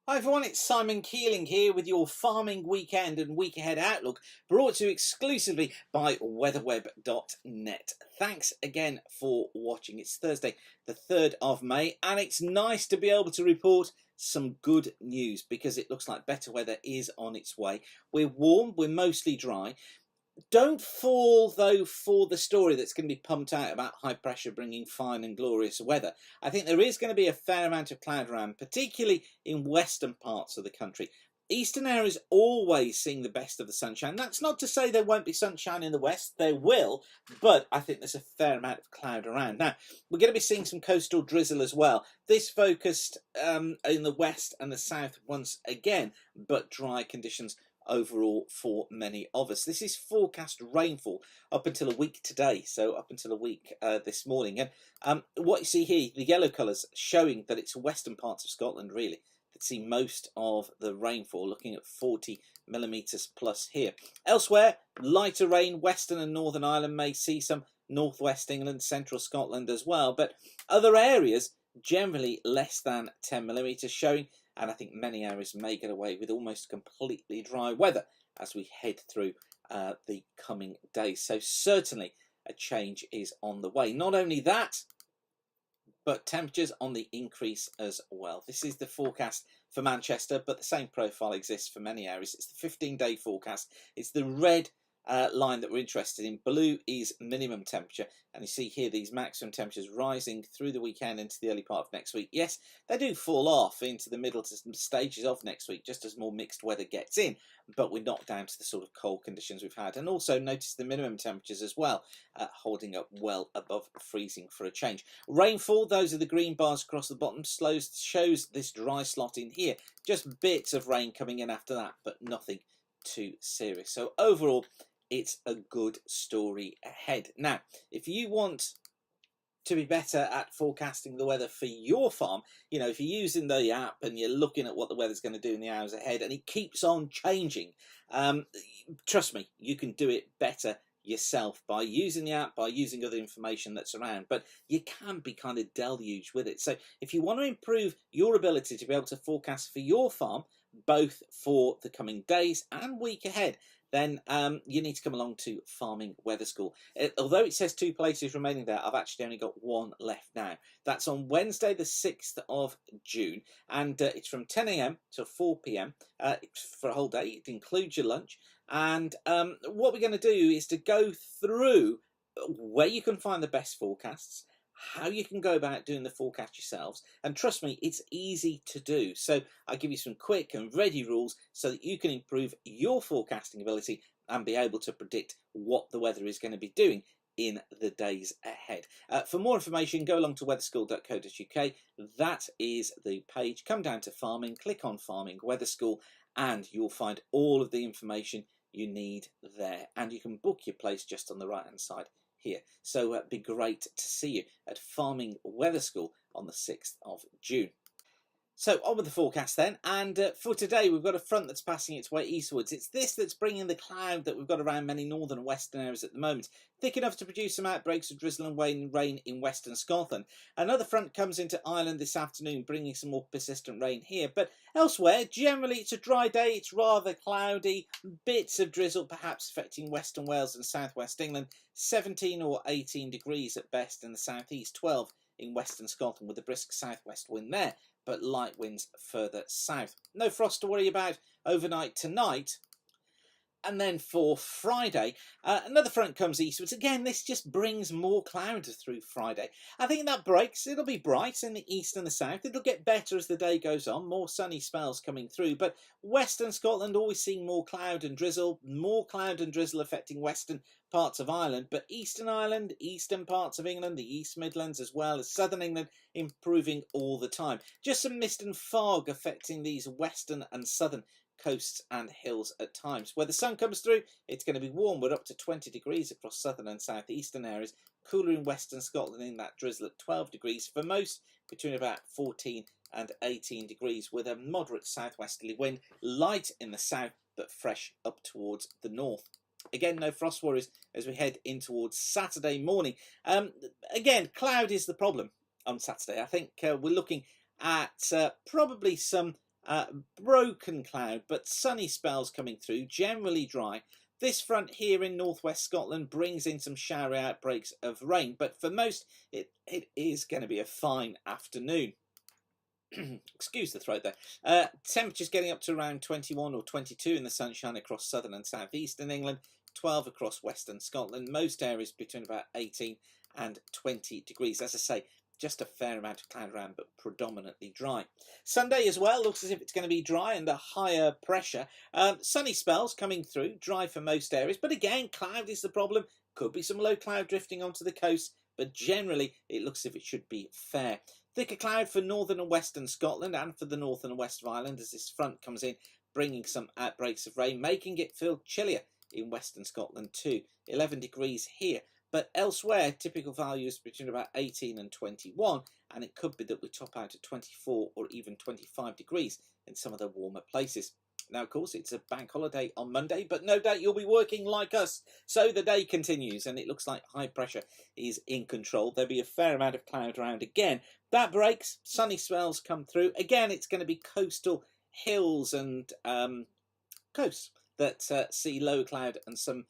Hi everyone, it's Simon Keeling here with your farming weekend and week ahead outlook, brought to you exclusively by weatherweb.net. Thanks again for watching. It's Thursday the 3rd of May and it's nice to be able to report some good news because it looks like better weather is on its way. We're warm, we're mostly dry. Don't fall, though, for the story that's going to be pumped out about high pressure bringing fine and glorious weather. I think there is going to be a fair amount of cloud around, particularly in western parts of the country. Eastern areas always seeing the best of the sunshine. That's not to say there won't be sunshine in the west. There will, but I think there's a fair amount of cloud around. Now, we're going to be seeing some coastal drizzle as well. This focused in the west and the south once again, but dry conditions overall for many of us. This is forecast rainfall up until a week today, so up until a week this morning. And what you see here, the yellow colours showing that it's western parts of Scotland really that see most of the rainfall, looking at 40 millimetres plus here. Elsewhere, lighter rain. Western and Northern Ireland may see some, northwest England, central Scotland as well, but other areas generally less than 10 millimetres showing, and I think many areas may get away with almost completely dry weather as we head through the coming days. So certainly a change is on the way. Not only that, but temperatures on the increase as well. This is the forecast for Manchester, but the same profile exists for many areas. It's the 15-day forecast. It's the red line that we're interested in. Blue is minimum temperature, and you see here these maximum temperatures rising through the weekend into the early part of next week. Yes, they do fall off into the middle stages of next week just as more mixed weather gets in, but we're not down to the sort of cold conditions we've had. And also notice the minimum temperatures as well, holding up well above freezing for a change. Rainfall, those are the green bars across the bottom, shows this dry slot in here. Just bits of rain coming in after that, but nothing too serious. So overall, it's a good story ahead. Now, if you want to be better at forecasting the weather for your farm, you know, if you're using the app and you're looking at what the weather's going to do in the hours ahead and it keeps on changing, trust me, you can do it better yourself by using the app, by using other information that's around, but you can be kind of deluged with it. So if you want to improve your ability to be able to forecast for your farm, both for the coming days and week ahead, then you need to come along to Farming Weather School. Although it says 2 places remaining there, I've actually only got 1 left now. That's on Wednesday the 6th of June, and it's from 10 a.m. to 4 p.m. For a whole day. It includes your lunch. And what we're going to do is to go through where you can find the best forecasts, how you can go about doing the forecast yourselves, and trust me, it's easy to do. So I give you some quick and ready rules so that you can improve your forecasting ability and be able to predict what the weather is going to be doing in the days ahead. For more information, go along to weatherschool.co.uk. That is the page. Come down to farming, click on Farming Weather School, and you'll find all of the information you need there. And you can book your place just on the right hand side here. So it'd be great to see you at Farming Weather School on the 6th of June. So on with the forecast then, and for today we've got a front that's passing its way eastwards. It's this that's bringing the cloud that we've got around many northern and western areas at the moment, thick enough to produce some outbreaks of drizzle and rain in western Scotland. Another front comes into Ireland this afternoon, bringing some more persistent rain here, but elsewhere generally it's a dry day. It's rather cloudy, bits of drizzle perhaps affecting western Wales and southwest England, 17 or 18 degrees at best in the southeast, 12 in western Scotland with a brisk southwest wind there, but light winds further south. No frost to worry about overnight tonight. And then for Friday, another front comes eastwards. Again, this just brings more cloud through Friday. I think that breaks. It'll be bright in the east and the south. It'll get better as the day goes on. More sunny spells coming through. But western Scotland always seeing more cloud and drizzle. More cloud and drizzle affecting western parts of Ireland. But eastern Ireland, eastern parts of England, the East Midlands as well as southern England improving all the time. Just some mist and fog affecting these western and southern coasts and hills at times. Where the sun comes through, it's going to be warm. We're up to 20 degrees across southern and southeastern areas. Cooler in western Scotland in that drizzle at 12 degrees. For most, between about 14 and 18 degrees with a moderate southwesterly wind. Light in the south, but fresh up towards the north. Again, no frost worries as we head in towards Saturday morning. Again, cloud is the problem on Saturday. I think we're looking at probably some broken cloud, but sunny spells coming through, generally dry. This front here in northwest Scotland brings in some showery outbreaks of rain, but for most it is going to be a fine afternoon. Excuse the throat there. Temperatures getting up to around 21 or 22 in the sunshine across southern and southeastern England, 12 across western Scotland, most areas between about 18 and 20 degrees. As I say, just a fair amount of cloud around, but predominantly dry. Sunday as well looks as if it's going to be dry and a higher pressure. Sunny spells coming through, dry for most areas, but again, cloud is the problem. Could be some low cloud drifting onto the coast, but generally it looks as if it should be fair. Thicker cloud for northern and western Scotland and for the north and west of Ireland as this front comes in, bringing some outbreaks of rain, making it feel chillier in western Scotland too. 11 degrees here. But elsewhere, typical values between about 18 and 21, and it could be that we top out at 24 or even 25 degrees in some of the warmer places. Now, of course, it's a bank holiday on Monday, but no doubt you'll be working like us. So the day continues, and it looks like high pressure is in control. There'll be a fair amount of cloud around again. That breaks, sunny spells come through. Again, it's going to be coastal hills and coasts that see low cloud and some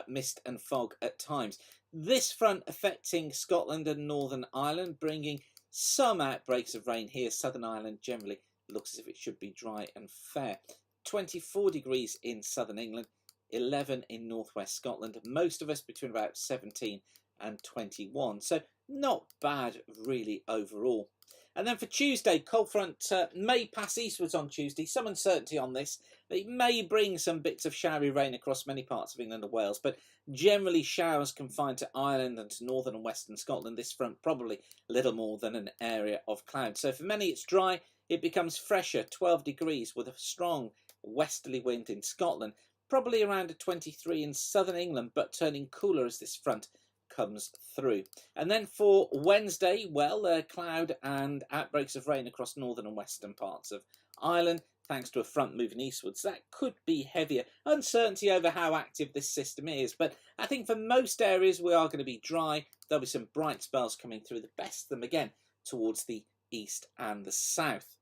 mist and fog at times. This front affecting Scotland and Northern Ireland, bringing some outbreaks of rain here. Southern Ireland generally looks as if it should be dry and fair. 24 degrees in southern England, 11 in northwest Scotland. Most of us between about 17 and 21. So not bad really overall. And then for Tuesday, cold front may pass eastwards on Tuesday. Some uncertainty on this. It may bring some bits of showery rain across many parts of England and Wales, but generally showers confined to Ireland and to northern and western Scotland. This front probably little more than an area of cloud. So for many it's dry. It becomes fresher, 12 degrees with a strong westerly wind in Scotland. Probably around a 23 in southern England, but turning cooler as this front comes through. And then for Wednesday, well, cloud and outbreaks of rain across northern and western parts of Ireland, thanks to a front moving eastwards. That could be heavier. Uncertainty over how active this system is, but I think for most areas we are going to be dry. There'll be some bright spells coming through, the best of them again towards the east and the south.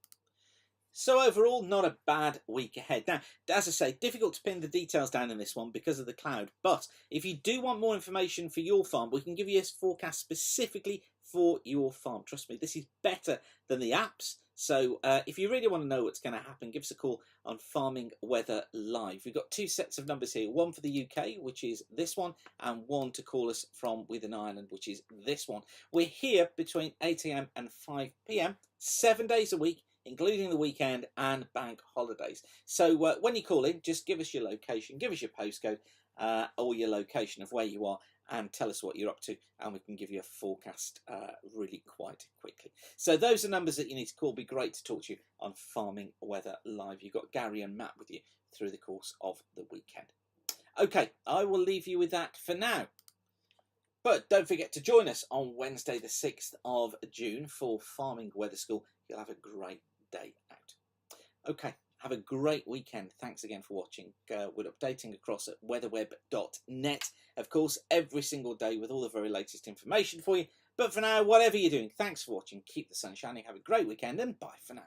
So overall, not a bad week ahead. Now, as I say, difficult to pin the details down in this one because of the cloud. But if you do want more information for your farm, we can give you a forecast specifically for your farm. Trust me, this is better than the apps. So if you really want to know what's going to happen, give us a call on Farming Weather Live. We've got two sets of numbers here, one for the UK, which is this one, and one to call us from within Ireland, which is this one. We're here between 8 AM and 5 PM, 7 days a week, including the weekend and bank holidays. So when you call in, just give us your location, give us your postcode or your location of where you are, and tell us what you're up to, and we can give you a forecast really quite quickly. So those are numbers that you need to call. It'd be great to talk to you on Farming Weather Live. You've got Gary and Matt with you through the course of the weekend. Okay, I will leave you with that for now. But don't forget to join us on Wednesday the 6th of June for Farming Weather School. You'll have a great day out. Okay, have a great weekend. Thanks again for watching. We're updating across at weatherweb.net, of course, every single day with all the very latest information for you. But for now, whatever you're doing, thanks for watching. Keep the sun shining. Have a great weekend and bye for now.